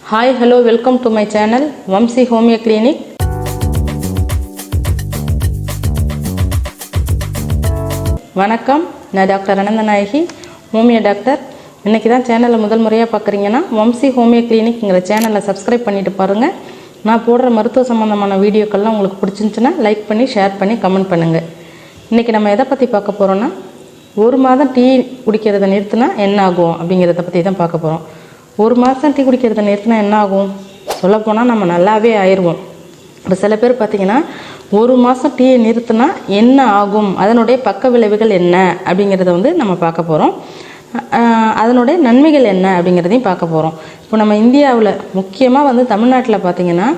Hi, hello, welcome to my channel Vamsi Homeo Clinic. வணக்கம், நான் doctor Ananthanayaki, homeo doctor. இன்றைக்கி தான் சேனலை முதல் முறையாக பார்க்குறீங்கன்னா வம்சி ஹோமியோ கிளினிக்ங்கிற சேனலை சப்ஸ்கிரைப் பண்ணிவிட்டு பாருங்கள். நான் போடுற மருத்துவ சம்மந்தமான வீடியோக்கள்லாம் உங்களுக்கு பிடிச்சிருந்துச்சுன்னா லைக் பண்ணி ஷேர் பண்ணி கமெண்ட் பண்ணுங்கள். இன்றைக்கி நம்ம எதை பற்றி பார்க்க போகிறோன்னா, ஒரு மாதம் டீ குடிக்கிறத நிறுத்தினா என்ன ஆகும் அப்படிங்கிறத பற்றி தான் பார்க்க போகிறோம். ஒரு மாதம் டீ குடிக்கிறத நிறுத்தினா என்ன ஆகும்? சொல்லப்போனால் நம்ம நல்லாவே ஆயிடுவோம். இப்போ சில பேர் பார்த்திங்கன்னா ஒரு மாதம் டீயை நிறுத்தினா என்ன ஆகும், அதனுடைய பக்க விளைவுகள் என்ன அப்படிங்கிறத நம்ம பார்க்க போகிறோம். அதனுடைய நன்மைகள் என்ன அப்படிங்கிறதையும் பார்க்க போகிறோம். இப்போ நம்ம இந்தியாவில் முக்கியமாக தமிழ்நாட்டில் பார்த்திங்கன்னா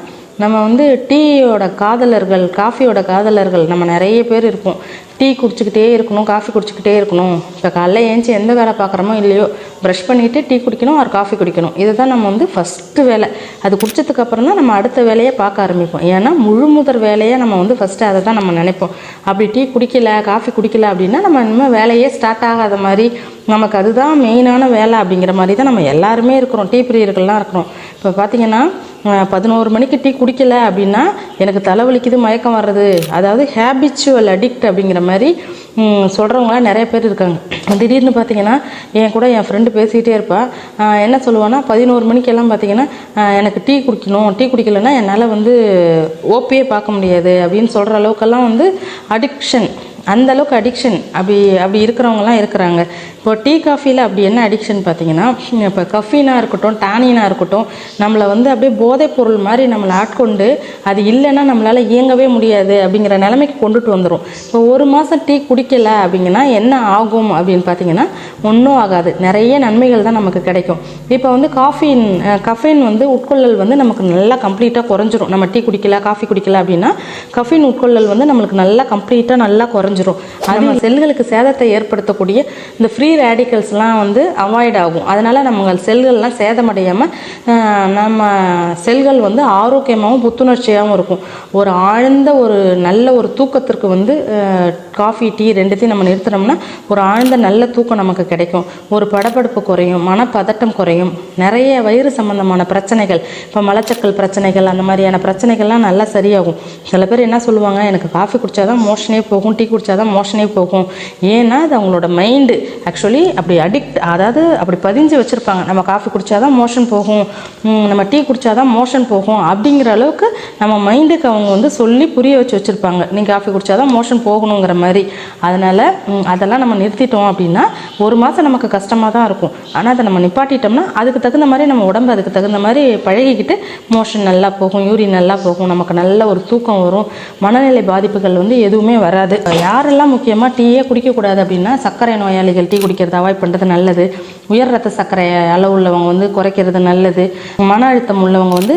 நம்ம டீயோட காதலர்கள், காஃபியோட காதலர்கள் நம்ம நிறைய பேர் இருப்போம். டீ குடிச்சிக்கிட்டே இருக்கணும், காஃபி குடிச்சிக்கிட்டே இருக்கணும். இப்போ காலைல ஏஞ்சி எந்த வேலை பார்க்குறோமோ இல்லையோ ப்ரஷ் பண்ணிவிட்டு டீ குடிக்கணும், ஒரு காஃபி குடிக்கணும். இதுதான் நம்ம ஃபஸ்ட்டு வேலை. அது குடித்ததுக்கப்புறம் தான் நம்ம அடுத்த வேலையை பார்க்க ஆரம்பிப்போம். ஏன்னா முழு முதல் வேலையை நம்ம ஃபஸ்ட்டு அதை தான் நம்ம நினைப்போம். அப்படி டீ குடிக்கல, காஃபி குடிக்கல அப்படின்னா நம்ம இனிமேல் வேலையே ஸ்டார்ட் ஆகாத மாதிரி, நமக்கு அதுதான் மெயினான வேலை அப்படிங்கிற மாதிரி தான் நம்ம எல்லாருமே இருக்கிறோம். டீ பிரியர்கள்லாம் இருக்கிறோம். இப்போ பார்த்திங்கன்னா 11 மணிக்கு டீ குடிக்கல அப்படின்னா எனக்கு தலைவலிக்குது, மயக்கம் வர்றது, அதாவது ஹேபிச்சுவல் அடிக்ட் அப்படிங்கிற மாதிரி சொல்கிறவங்களாம் நிறைய பேர் இருக்காங்க. திடீர்னு பார்த்திங்கன்னா என் கூட என் ஃப்ரெண்டு பேசிக்கிட்டே இருப்பாள். என்ன சொல்லுவான்னா, 11 மணிக்கெல்லாம் பார்த்திங்கன்னா எனக்கு டீ குடிக்கணும், டீ குடிக்கலைன்னா என்னால் ஓபியே பார்க்க முடியாது அப்படின்னு சொல்கிற அளவுக்கெல்லாம் அடிக்ஷன், அந்தளவுக்கு அடிக்ஷன் அப்படி இருக்கிறவங்கலாம் இருக்கிறாங்க. இப்போ டீ காஃபியில் அப்படி என்ன அடிக்ஷன் பார்த்திங்கன்னா, இப்போ கஃபீனாக இருக்கட்டும், டானினாக இருக்கட்டும், நம்மளை அப்படியே போதைப் பொருள் மாதிரி நம்மளை ஆட்கொண்டு அது இல்லைன்னா நம்மளால் இயங்கவே முடியாது அப்படிங்கிற நிலைமைக்கு கொண்டுட்டு வந்துடும். இப்போ ஒரு மாதம் டீ குடிக்கலை அப்படிங்கன்னா என்ன ஆகும் அப்படின்னு பார்த்திங்கன்னா ஒன்றும் ஆகாது. நிறைய நன்மைகள் தான் நமக்கு கிடைக்கும். இப்போ கஃபீன் உட்கொள்ளல் நமக்கு நல்லா கம்ப்ளீட்டாக குறைஞ்சிரும். நம்ம டீ குடிக்கல, காஃபி குடிக்கல அப்படின்னா கஃபீன் உட்கொள்ளல் நம்மளுக்கு நல்லா கம்ப்ளீட்டாக நல்லா குறைஞ்சிரும். அது நம்ம செல்களுக்கு சேதத்தை ஏற்படுத்தக்கூடிய இந்த ஃப்ரீ ரேடிக்கல்ஸ்லாம் அவாய்ட் ஆகும். அதனால் நம்ம செல்கள்லாம் சேதமடையாமல் நம்ம செல்கள் ஆரோக்கியமாகவும் புத்துணர்ச்சியாகவும் இருக்கும். ஒரு ஆழ்ந்த நல்ல ஒரு தூக்கத்திற்கு காஃபி, டீ ரெண்டுத்தையும் நம்ம நிறுத்தினோம்னா ஒரு ஆழ்ந்த நல்ல தூக்கம் நமக்கு கிடைக்கும். ஒரு படபடப்பு குறையும், மனப்பதட்டம் குறையும். நிறைய வயிறு சம்பந்தமான பிரச்சனைகள், இப்போ மலச்சக்கல் பிரச்சனைகள், அந்த மாதிரியான பிரச்சனைகள்லாம் நல்லா சரியாகும். சில பேர் என்ன சொல்லுவாங்க, எனக்கு காஃபி குடித்தாதான் மோஷனே போகும், டீ குடித்தாதான் மோஷனே போகும். ஏன்னா அது அவங்களோட மைண்டு ஆக்சுவலி அப்படி அடிக்ட், அதாவது அப்படி பதிஞ்சு வச்சுருப்பாங்க. நம்ம காஃபி குடித்தாதான் மோஷன் போகும், நம்ம டீ குடித்தாதான் மோஷன் போகும் அப்படிங்கிற அளவுக்கு நம்ம மைண்டுக்கு அவங்க சொல்லி புரிய வச்சுருப்பாங்க. நீங்கள் காஃபி குடித்தாதான் மோஷன் போகணுங்கிற மாதிரி. அதனால் அதெல்லாம் நம்ம நிறுத்திட்டோம் அப்படின்னா ஒரு மாதம் நமக்கு கஷ்டமாக தான் இருக்கும். ஆனால் அதை நம்ம நிப்பாட்டிட்டோம்னா அதுக்கு தகுந்த மாதிரி நம்ம உடம்பு அதுக்கு தகுந்த மாதிரி பழகிக்கிட்டு மோஷன் நல்லா போகும், யூரின் நல்லா போகும், நமக்கு நல்ல ஒரு தூக்கம் வரும், மனநிலை பாதிப்புகள் எதுவுமே வராது. யாரெல்லாம் முக்கியமாக டீயே குடிக்கக்கூடாது அப்படின்னா, சர்க்கரை நோயாளிகள் டீ குடிக்கிறத அவாய்ட் பண்ணுறது நல்லது. உயர் ரத்த சர்க்கரை அளவு உள்ளவங்க குறைக்கிறது நல்லது. மன அழுத்தம் உள்ளவங்க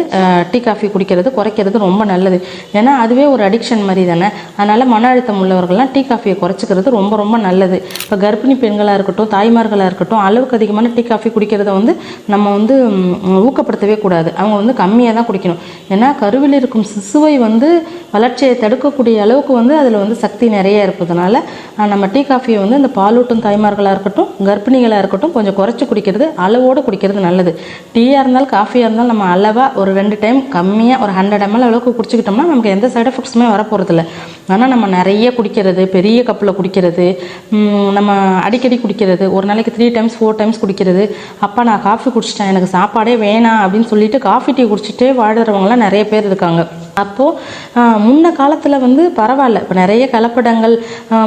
டீ காஃபி குடிக்கிறது குறைக்கிறது ரொம்ப நல்லது. ஏன்னா அதுவே ஒரு அடிக்ஷன் மாதிரி தானே. அதனால் மன அழுத்தம் உள்ளவர்கள்லாம் டீ காஃபியை குறைச்சிக்கிறது ரொம்ப ரொம்ப நல்லது. இப்போ கர்ப்பிணி பெண்களாக இருக்கட்டும், தாய்மார்களாக இருக்கட்டும், அளவுக்கு அதிகமான டீ காஃபி குடிக்கிறத நம்ம ஊக்கப்படுத்தவே கூடாது. அவங்க கம்மியாக தான் குடிக்கணும். ஏன்னா கருவில் இருக்கும் சிசுவை வளர்ச்சியை தடுக்கக்கூடிய அளவுக்கு அதில் சக்தி நிறைய இருப்பதுனால நம்ம டீ காஃபியை இந்த பாலூட்டும் தாய்மார்களாக இருக்கட்டும், கர்ப்பிணிகளாக இருக்கட்டும் கொஞ்சம் குறைச்சி குடிக்கிறது, அளவோடு குடிக்கிறது நல்லது. டீயாக இருந்தாலும் காஃபியாக இருந்தாலும் நம்ம அளவாக ஒரு 2 டைம் கம்மியாக ஒரு 100 ml அளவுக்கு குடிச்சிக்கிட்டோம்னா நமக்கு எந்த சைட் எஃபெக்ட்ஸுமே வரப்போகிறதில்ல. ஆனால் நம்ம நிறைய குடிக்கிறது, பெரிய கப்பில் குடிக்கிறது, நம்ம அடிக்கடி குடிக்கிறது, ஒரு நாளைக்கு 3 times 4 times குடிக்கிறது, அப்போ நான் காஃபி குடிச்சிட்டேன், எனக்கு சாப்பாடே வேணாம் அப்படின்னு சொல்லிட்டு காஃபி டீ குடிச்சிட்டே வாழ்கிறவங்களாம் நிறைய பேர் இருக்காங்க. அப்போது முன்ன காலத்தில் பரவாயில்ல. இப்போ நிறைய கலப்படங்கள்,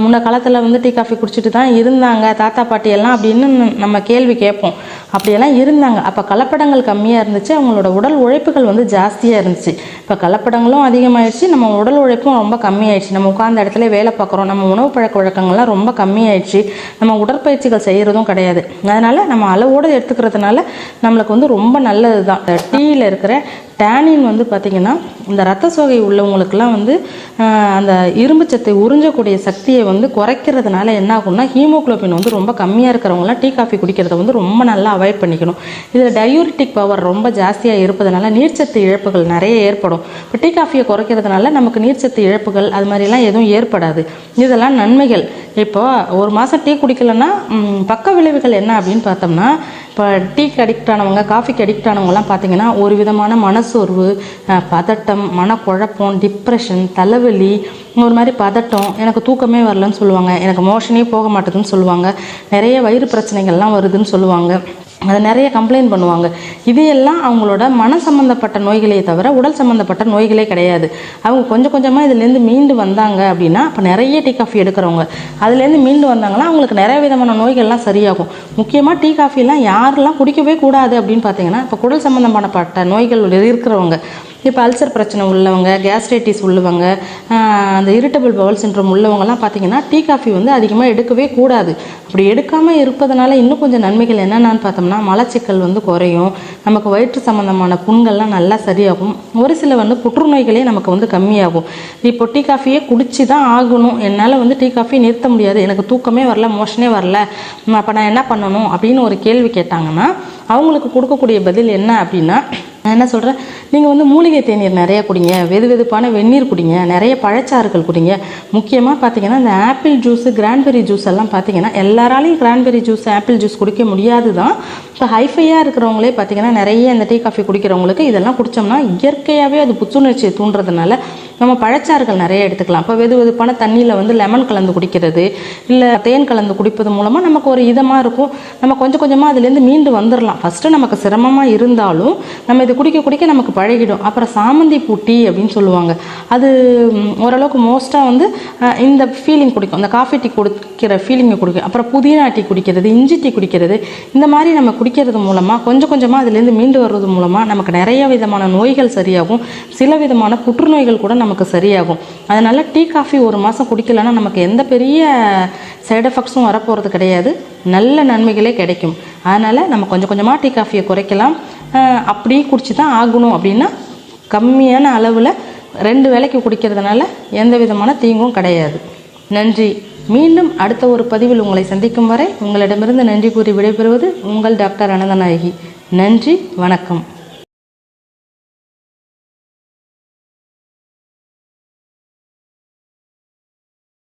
முன்ன காலத்தில் டீ காஃபி குடிச்சிட்டு தான் இருந்தாங்க தாத்தா பாட்டியெல்லாம் அப்படின்னு நம்ம கேள்வி கேட்போம். அப்படியெல்லாம் இருந்தாங்க. அப்போ கலப்படங்கள் கம்மியாக இருந்துச்சு, அவங்களோட உடல் உழைப்புகள் ஜாஸ்தியாக இருந்துச்சு. இப்போ கலப்படங்களும் அதிகமாகிடுச்சு, நம்ம உடல் உழைப்பும் ரொம்ப கம்மியாயிடுச்சு. நம்ம உட்கார்ந்த இடத்துல வேலை பார்க்குறோம், நம்ம உணவு பழக்க வழக்கங்கள்லாம் ரொம்ப கம்மியாயிடுச்சு, நம்ம உடற்பயிற்சிகள் செய்கிறதும் கிடையாது. அதனால் நம்ம அளவோடு எடுத்துக்கிறதுனால நம்மளுக்கு ரொம்ப நல்லது தான். டீயில் இருக்கிற டேனின் பார்த்திங்கன்னா இந்த ரத்த சோகை உள்ளவங்களுக்கெல்லாம் அந்த இரும்புச்சத்தை உறிஞ்சக்கூடிய சக்தியை குறைக்கிறதுனால என்ன ஆகும்னா, ஹீமோகுளோபின் ரொம்ப கம்மியாக இருக்கிறவங்களாம் டீ காஃபி குடிக்கிறத ரொம்ப நல்லா அவாய்ட் பண்ணிக்கணும். இதில் டயூரிட்டிக் பவர் ரொம்ப ஜாஸ்தியாக இருப்பதனால நீர்ச்சத்து இழப்புகள் நிறைய ஏற்படும். இப்போ டீ காஃபியை குறைக்கிறதுனால நமக்கு நீர்ச்சத்து இழப்புகள் அது மாதிரிலாம் எதுவும் ஏற்படாது. இதெல்லாம் நன்மைகள். இப்போ ஒரு மாதம் டீ குடிக்கலைன்னா பக்க விளைவுகள் என்ன அப்படின்னு பார்த்தோம்னா, இப்போ டீக்கு அடிக்ட் ஆனவங்க, காஃபிக்கு அடிக்ட் ஆனவங்கலாம் பார்த்திங்கன்னா ஒரு விதமான மனசோர்வு, பதட்டம், மனக்குழப்பம், டிப்ரெஷன், தலைவலி, ஒரு மாதிரி பதட்டம், எனக்கு தூக்கமே வரலன்னு சொல்லுவாங்க, எனக்கு மோஷனே போக மாட்டேதுன்னு சொல்லுவாங்க, நிறைய வயிறு பிரச்சனைகள்லாம் வருதுன்னு சொல்லுவாங்க, அதை நிறைய கம்ப்ளைண்ட் பண்ணுவாங்க. இதையெல்லாம் அவங்களோட மன சம்மந்தப்பட்ட நோய்களே தவிர உடல் சம்மந்தப்பட்ட நோய்களே கிடையாது. அவங்க கொஞ்சம் கொஞ்சமாக இதுலேருந்து மீண்டு வந்தாங்க அப்படின்னா, இப்போ நிறைய டீ காஃபி எடுக்கிறவங்க அதுலேருந்து மீண்டு வந்தாங்கன்னா அவங்களுக்கு நிறைய விதமான நோய்கள்லாம் சரியாகும். முக்கியமாக டீ காஃபிலாம் யாரெல்லாம் குடிக்கவே கூடாது அப்படின்னு பார்த்தீங்கன்னா, இப்போ குடல் சம்மந்தப்பட்ட நோய்கள் இருக்கிறவங்க, இப்போ அல்சர் பிரச்சனை உள்ளவங்க, கேஸ்ட்ரைட்டிஸ் உள்ளவங்க, அந்த இரிட்டபிள் பவல் சிண்ட்ரோம் உள்ளவங்கலாம் பார்த்திங்கன்னா டீ காஃபி வந்து அதிகமாக எடுக்கவே கூடாது. அப்படி எடுக்காமல் இருப்பதனால இன்னும் கொஞ்சம் நன்மைகள் என்னென்னு பார்த்தோம்னா, மலச்சிக்கல் வந்து குறையும், நமக்கு வயிற்று சம்மந்தமான புண்கள்லாம் நல்லா சரியாகும், ஒரு சில வந்து புற்றுநோய்களே நமக்கு வந்து கம்மியாகும். இப்போ டீ காஃபியே குடிச்சு தான் ஆகணும், என்னால் வந்து டீ காஃபி நிறுத்த முடியாது, எனக்கு தூக்கமே வரல, மோஷனே வரல, அப்போ நான் என்ன பண்ணணும் அப்படின்னு ஒரு கேள்வி கேட்டாங்கன்னா, அவங்களுக்கு கொடுக்கக்கூடிய பதில் என்ன அப்படின்னா, நான் என்ன சொல்கிறேன், நீங்கள் வந்து மூலிகை தேநீர் நிறைய குடிங்க, வெதுவெதுப்பான வெந்நீர் குடிங்க, நிறைய பழச்சாறுகள் குடிங்க. முக்கியமாக பார்த்தீங்கன்னா இந்த ஆப்பிள் ஜூஸு, கிரான்பெரி ஜூஸ் எல்லாம் பார்த்தீங்கன்னா எல்லாராலையும் கிரான்பெரி ஜூஸ், ஆப்பிள் ஜூஸ் குடிக்க முடியாது தான். இப்போ ஹைஃபையாக இருக்கிறவங்களே பார்த்தீங்கன்னா நிறைய இந்த டீ காஃபி குடிக்கிறவங்களுக்கு இதெல்லாம் குடித்தோம்னா இயற்கையாகவே அது புத்துணர்ச்சியை தூண்டுறதுனால நம்ம பழச்சாறுகள் நிறைய எடுத்துக்கலாம். இப்போ வெதுவெதுப்பான தண்ணியில் வந்து லெமன் கலந்து குடிக்கிறது, இல்லை தேன் கலந்து குடிப்பது மூலமாக நமக்கு ஒரு இதமாக இருக்கும், நம்ம கொஞ்சம் கொஞ்சமாக அதுலேருந்து மீண்டு வந்துடலாம். ஃபஸ்ட்டு நமக்கு சிரமமாக இருந்தாலும் நம்ம இது குடிக்க குடிக்க நமக்கு பழகிடும். அப்புறம் சாமந்தி பூ டீ அப்படின்னு சொல்லுவாங்க, அது ஓரளவுக்கு மோஸ்ட்டாக வந்து இந்த ஃபீலிங் குடிக்கும், இந்த காஃபி டீ குடிக்கிற ஃபீலிங்கை குடிக்கும். அப்புறம் புதினா டீ குடிக்கிறது, இஞ்சி டீ குடிக்கிறது, இந்த மாதிரி நம்ம குடிக்கிறது மூலமாக கொஞ்சம் கொஞ்சமாக அதுலேருந்து மீண்டு வர்றது மூலமாக நமக்கு நிறைய விதமான நோய்கள் சரியாகும், சில விதமான புற்றுநோய்கள் கூட நமக்கு சரியாகும். அதனால் டீ காஃபி ஒரு மாதம் குடிக்கலைன்னா நமக்கு எந்த பெரிய சைடு எஃபெக்ட்ஸும் வரப்போகிறது கிடையாது, நல்ல நன்மைகளே கிடைக்கும். அதனால் நம்ம கொஞ்சம் கொஞ்சமாக டீ காஃபியை குறைக்கலாம். அப்படியே குடிச்சு தான் ஆகணும் அப்படின்னா கம்மியான அளவில் 2 வேளைக்கு குடிக்கிறதுனால எந்த விதமான தீங்கும் கிடையாது. நன்றி. மீண்டும் அடுத்த ஒரு பதிவில் உங்களை சந்திக்கும் வரை உங்களிடமிருந்து நன்றி கூறி விடைபெறுவது உங்கள் டாக்டர் அனந்தநாயகி. நன்றி, வணக்கம்.